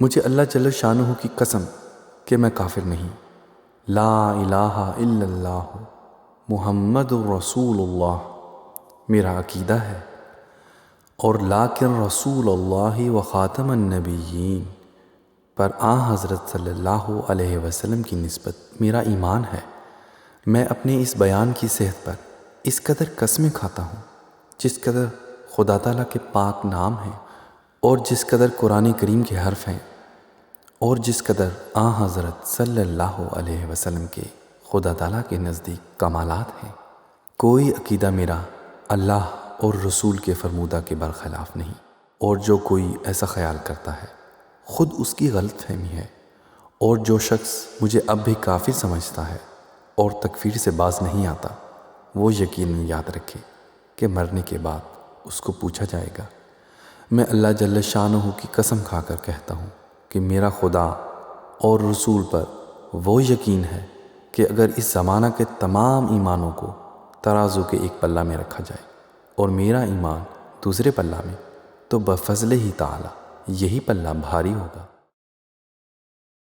مجھے اللہ جل شانہ کی قسم کہ میں کافر نہیں، لا الہ الا اللہ محمد رسول اللہ میرا عقیدہ ہے، اور لیکن رسول اللہ و خاتم النبیین پر حضرت صلی اللہ علیہ وسلم کی نسبت میرا ایمان ہے۔ میں اپنے اس بیان کی صحت پر اس قدر قسمیں کھاتا ہوں جس قدر خدا تعالیٰ کے پاک نام ہیں، اور جس قدر قرآن کریم کے حرف ہیں، اور جس قدر حضرت صلی اللہ علیہ وسلم کے خدا تعالیٰ کے نزدیک کمالات ہیں۔ کوئی عقیدہ میرا اللہ اور رسول کے فرمودہ کے برخلاف نہیں، اور جو کوئی ایسا خیال کرتا ہے خود اس کی غلط فہمی ہے، اور جو شخص مجھے اب بھی کافر سمجھتا ہے اور تکفیر سے باز نہیں آتا، وہ یقیناً یاد رکھے کہ مرنے کے بعد اس کو پوچھا جائے گا۔ میں اللہ جل شانہ کی قسم کھا کر کہتا ہوں کہ میرا خدا اور رسول پر وہ یقین ہے کہ اگر اس زمانہ کے تمام ایمانوں کو ترازو کے ایک پلہ میں رکھا جائے اور میرا ایمان دوسرے پلہ میں، تو بفضل ہی تعالی یہی پلہ بھاری ہوگا۔